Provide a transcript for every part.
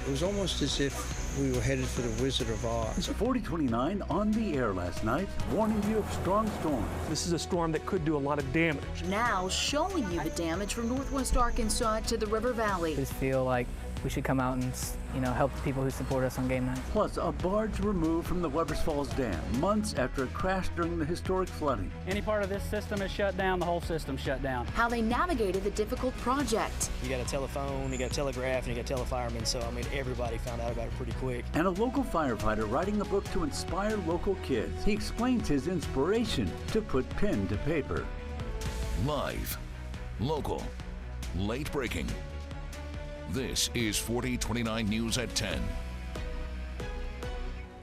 It was almost as if we were headed for the Wizard of Oz. 4029 on the air last night, warning you of strong storms. This is a storm that could do a lot of damage. Now showing you the damage from northwest Arkansas to the River Valley. I just feel like we should come out and, help the people who support us on game night. Plus, a barge removed from the Webbers Falls Dam months after it crashed during the historic flooding. Any part of this system is shut down, the whole system's shut down. How they navigated the difficult project. You got a telephone, you got a telegraph, and you got telefiremen, so everybody found out about it pretty quick. And a local firefighter writing a book to inspire local kids. He explains his inspiration to put pen to paper. Live, local, late breaking. This is 4029 News at 10.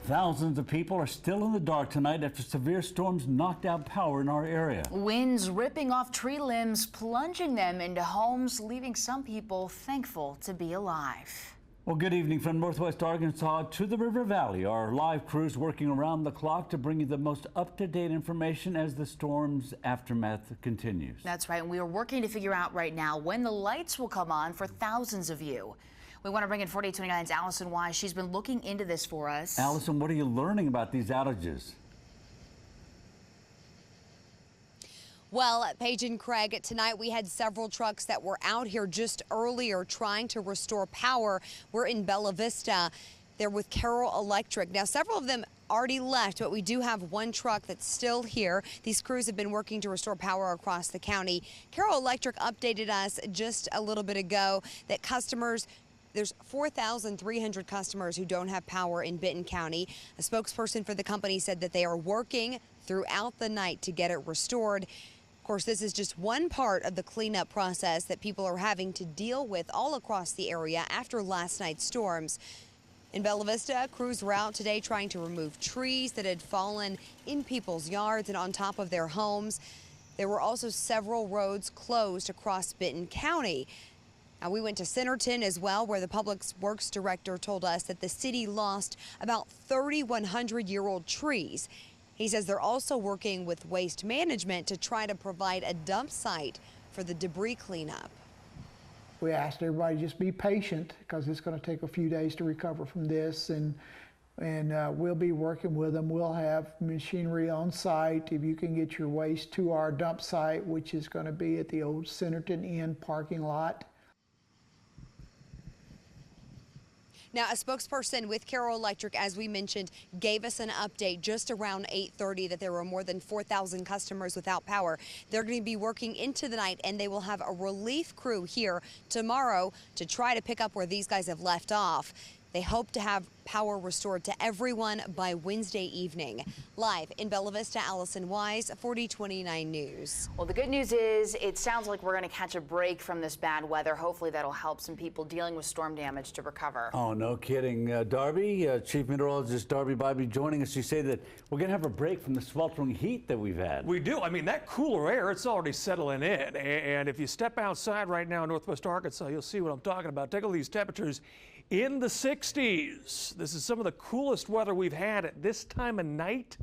Thousands of people are still in the dark tonight after severe storms knocked out power in our area. Winds ripping off tree limbs, plunging them into homes, leaving some people thankful to be alive. Well, good evening from Northwest Arkansas to the River Valley. Our live crews working around the clock to bring you the most up-to-date information as the storm's aftermath continues. That's right, and we are working to figure out right now when the lights will come on for thousands of you. We want to bring in 4029's Allison Wise. She's been looking into this for us. Allison, what are you learning about these outages? Well, Paige and Craig, tonight we had several trucks that were out here just earlier trying to restore power. We're in Bella Vista. They're with Carroll Electric. Now, several of them already left, but we do have one truck that's still here. These crews have been working to restore power across the county. Carroll Electric updated us just a little bit ago that there's 4,300 customers who don't have power in Benton County. A spokesperson for the company said that they are working throughout the night to get it restored. Of course, this is just one part of the cleanup process that people are having to deal with all across the area after last night's storms. In Bella Vista, crews were out today trying to remove trees that had fallen in people's yards and on top of their homes. There were also several roads closed across Benton County. Now, we went to Centerton as well, where the Public Works Director told us that the city lost about 3,100-year-old trees. He says they're also working with Waste Management to try to provide a dump site for the debris cleanup. We asked everybody to just be patient because it's going to take a few days to recover from this, and we'll be working with them. We'll have machinery on site. If you can get your waste to our dump site, which is going to be at the old Centerton Inn parking lot. Now, a spokesperson with Carroll Electric, as we mentioned, gave us an update just around 8:30 that there were more than 4,000 customers without power. They're going to be working into the night, and they will have a relief crew here tomorrow to try to pick up where these guys have left off. They hope to have power restored to everyone by Wednesday evening. Live in Bella Vista, Allison Wise, 4029 News. Well, the good news is it sounds like we're going to catch a break from this bad weather. Hopefully that'll help some people dealing with storm damage to recover. Oh, no kidding. Darby, Chief Meteorologist Darby Bybee joining us. You say that we're going to have a break from the sweltering heat that we've had. We do. That cooler air, it's already settling in. And if you step outside right now in northwest Arkansas, you'll see what I'm talking about. Take a look at these temperatures in the 60s. This is some of the coolest weather we've had at this time of night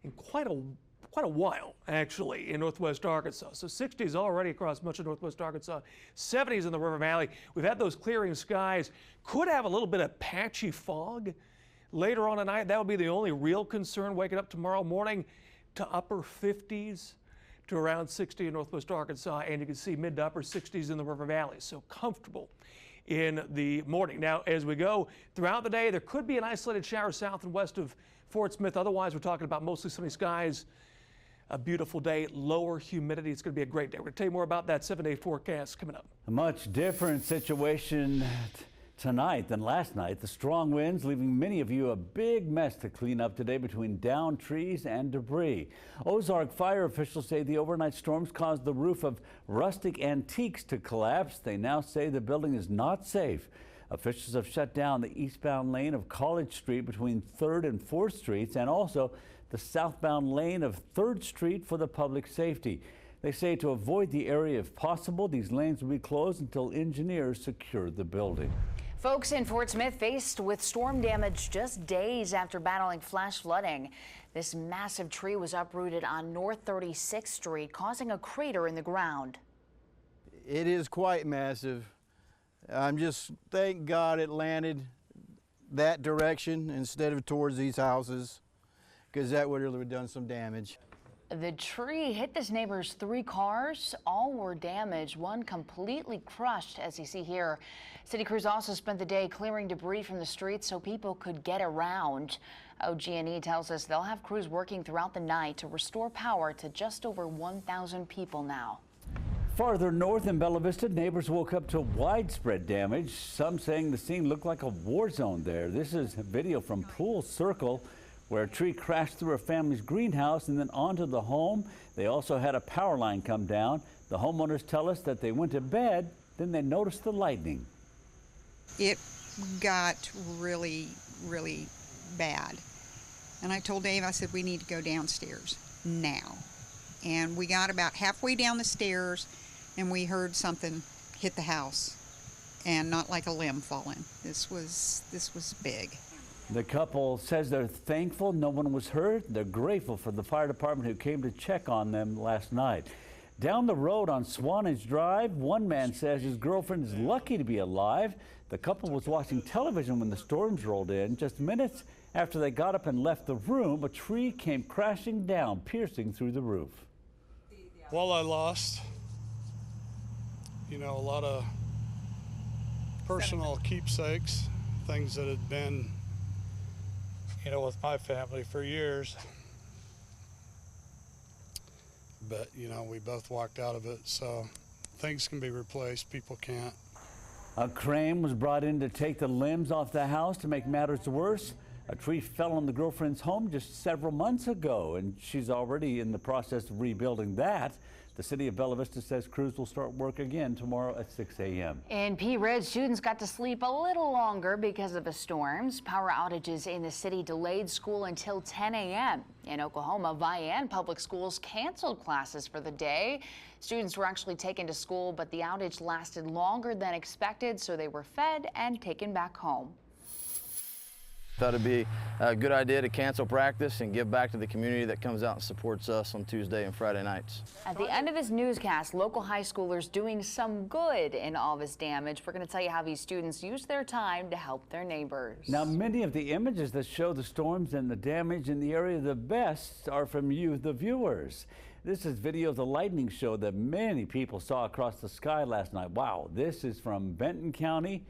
in quite a while, actually, in northwest Arkansas. So 60s already across much of northwest Arkansas, 70s in the River Valley. We've had those clearing skies. Could have a little bit of patchy fog later on tonight. That would be the only real concern waking up tomorrow morning to upper 50s to around 60 in northwest Arkansas, and you can see mid to upper 60s in the River Valley. So comfortable in the morning. Now, as we go throughout the day, there could be an isolated shower south and west of Fort Smith. Otherwise, we're talking about mostly sunny skies, a beautiful day, lower humidity. It's going to be a great day. We're going to tell you more about that 7-day forecast coming up. A much different situation tonight than last night. The strong winds leaving many of you a big mess to clean up today between downed trees and debris. Ozark fire officials say the overnight storms caused the roof of Rustic Antiques to collapse. They now say the building is not safe. Officials have shut down the eastbound lane of College Street between 3rd and 4th Streets, and also the southbound lane of 3rd Street for the public safety. They say to avoid the area if possible, these lanes will be closed until engineers secure the building. Folks in Fort Smith faced with storm damage just days after battling flash flooding. This massive tree was uprooted on North 36th Street, causing a crater in the ground. It is quite massive. Thank God it landed that direction instead of towards these houses, because that would have done some damage. The tree hit this neighbor's 3 cars. All were damaged, one completely crushed, as you see here. City crews also spent the day clearing debris from the streets so people could get around. OG&E tells us they'll have crews working throughout the night to restore power to just over 1,000 people now. Farther north in Bella Vista, neighbors woke up to widespread damage, some saying the scene looked like a war zone there. This is video from Pool Circle, where a tree crashed through a family's greenhouse and then onto the home. They also had a power line come down. The homeowners tell us that they went to bed, then they noticed the lightning. It got really, really bad. And I told Dave, I said, we need to go downstairs now. And we got about halfway down the stairs and we heard something hit the house, and not like a limb falling. This was big. The couple says they're thankful no one was hurt. They're grateful for the fire department who came to check on them last night. Down the road on Swanage Drive, one man says his girlfriend is lucky to be alive. The couple was watching television when the storms rolled in. Just minutes after they got up and left the room, a tree came crashing down, piercing through the roof. Well, I lost, a lot of personal keepsakes, things that had been, with my family for years. But, we both walked out of it, so things can be replaced, people can't. A crane was brought in to take the limbs off the house. To make matters worse, a tree fell on the girlfriend's home just several months ago, and she's already in the process of rebuilding that. The city of Bella Vista says crews will start work again tomorrow at 6 a.m. In Pea Ridge, students got to sleep a little longer because of the storms. Power outages in the city delayed school until 10 a.m. In Oklahoma, Vian Public Schools canceled classes for the day. Students were actually taken to school, but the outage lasted longer than expected, so they were fed and taken back home. Thought it'd be a good idea to cancel practice and give back to the community that comes out and supports us on Tuesday and Friday nights. At the end of this newscast, local high schoolers doing some good in all this damage. We're going to tell you how these students use their time to help their neighbors. Now, many of the images that show the storms and the damage in the area the best are from you, the viewers. This is video of the lightning show that many people saw across the sky last night. Wow, this is from Benton County.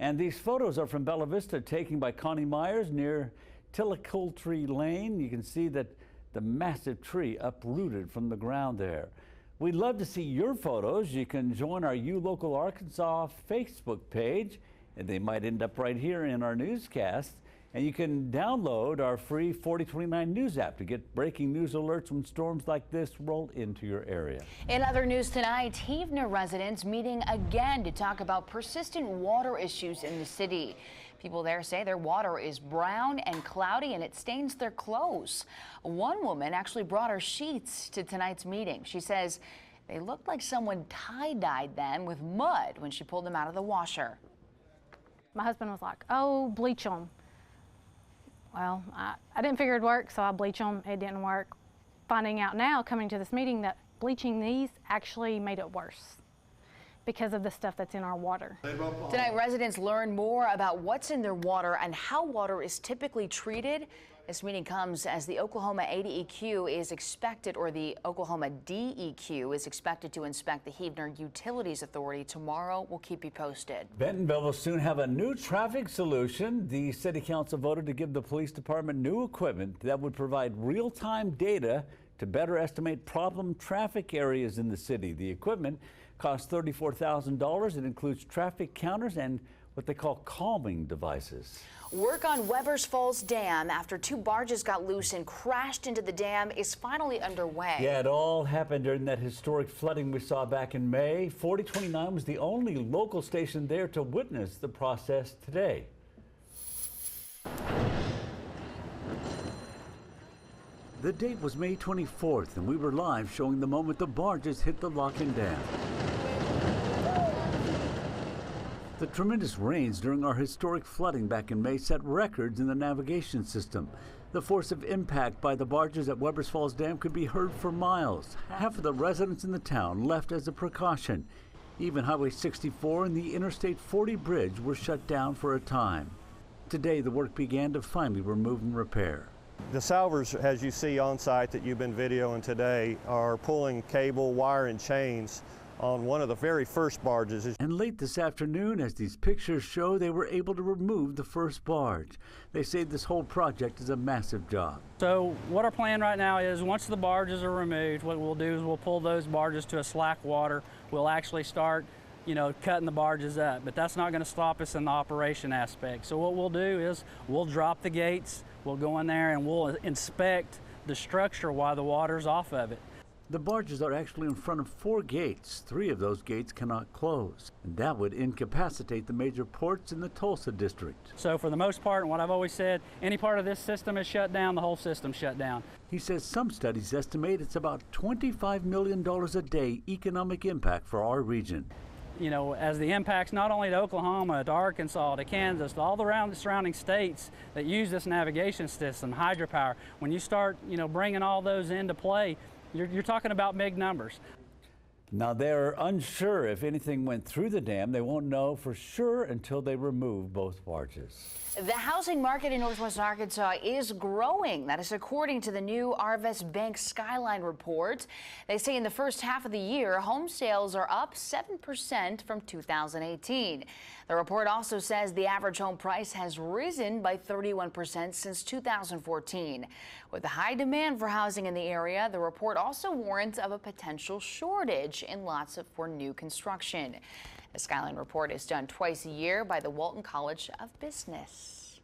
And these photos are from Bella Vista, taken by Connie Myers near Tillicoultry Lane. You can see that the massive tree uprooted from the ground there. We'd love to see your photos. You can join our You Local Arkansas Facebook page, and they might end up right here in our newscast. And you can download our free 4029 News app to get breaking news alerts when storms like this roll into your area. In other news tonight, Heavner residents meeting again to talk about persistent water issues in the city. People there say their water is brown and cloudy and it stains their clothes. One woman actually brought her sheets to tonight's meeting. She says they looked like someone tie-dyed them with mud when she pulled them out of the washer. My husband was like, oh, bleach them. Well, I didn't figure it'd work, so I bleached them. It didn't work. Finding out now, coming to this meeting, that bleaching these actually made it worse because of the stuff that's in our water. Tonight, residents learn more about what's in their water and how water is typically treated. This meeting comes as the Oklahoma ADEQ is expected, or the Oklahoma DEQ is expected to inspect the Heavner Utilities Authority tomorrow. We'll keep you posted. Bentonville will soon have a new traffic solution. The city council voted to give the police department new equipment that would provide real-time data to better estimate problem traffic areas in the city. The equipment costs $34,000. It includes traffic counters and what they call calming devices. Work on Webbers Falls Dam after 2 barges got loose and crashed into the dam is finally underway. Yeah, it all happened during that historic flooding we saw back in May. 4029 was the only local station there to witness the process today. The date was May 24th, and we were live showing the moment the barges hit the lock-in dam. The tremendous rains during our historic flooding back in May set records in the navigation system. The force of impact by the barges at Webbers Falls Dam could be heard for miles. Half of the residents in the town left as a precaution. Even Highway 64 and the Interstate 40 bridge were shut down for a time. Today, the work began to finally remove and repair. The salvers, as you see on site that you've been videoing today, are pulling cable, wire, and chains on one of the very first barges. And late this afternoon, as these pictures show, they were able to remove the first barge. They say this whole project is a massive job. So what our plan right now is, once the barges are removed, what we'll do is we'll pull those barges to a slack water. We'll actually start, cutting the barges up, but that's not going to stop us in the operation aspect. So what we'll do is we'll drop the gates, we'll go in there and we'll inspect the structure while the water's off of it. The barges are actually in front of 4 gates. 3 of those gates cannot close, and that would incapacitate the major ports in the Tulsa district. So for the most part, and what I've always said, any part of this system is shut down, the whole system's shut down. He says some studies estimate it's about $25 million a day economic impact for our region. As the impacts not only to Oklahoma, to Arkansas, to Kansas, to all the surrounding states that use this navigation system, hydropower, when you start, bringing all those into play, you're talking about big numbers. Now, they're unsure if anything went through the dam. They won't know for sure until they remove both barges. The housing market in Northwest Arkansas is growing. That is according to the new Arvest Bank Skyline report. They say in the first half of the year, home sales are up 7% from 2018. The report also says the average home price has risen by 31% since 2014. With the high demand for housing in the area, the report also warns of a potential shortage in lots for new construction. The Skyline report is done twice a year by the Walton College of Business.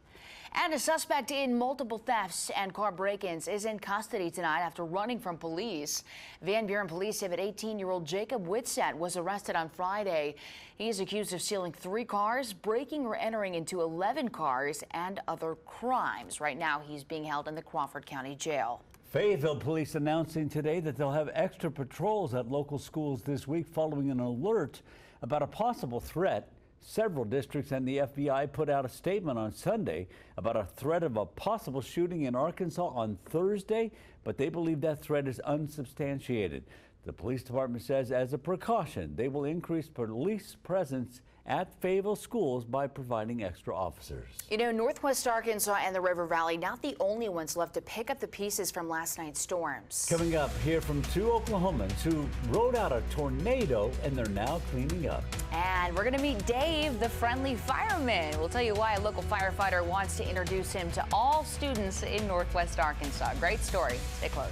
And a suspect in multiple thefts and car break-ins is in custody tonight after running from police. Van Buren police say that 18-year-old Jacob Whitsett was arrested on Friday. He is accused of stealing 3 cars, breaking or entering into 11 cars, and other crimes. Right now, he's being held in the Crawford County Jail. Fayetteville police announcing today that they'll have extra patrols at local schools this week following an alert about a possible threat. Several districts and the FBI put out a statement on Sunday about a threat of a possible shooting in Arkansas on Thursday, but they believe that threat is unsubstantiated. The police department says as a precaution, they will increase police presence at Fayetteville schools by providing extra officers. Northwest Arkansas and the River Valley, not the only ones left to pick up the pieces from last night's storms. Coming up, hear from 2 Oklahomans who rode out a tornado and they're now cleaning up. And we're going to meet Dave, the friendly fireman. We'll tell you why a local firefighter wants to introduce him to all students in Northwest Arkansas. Great story. Stay close.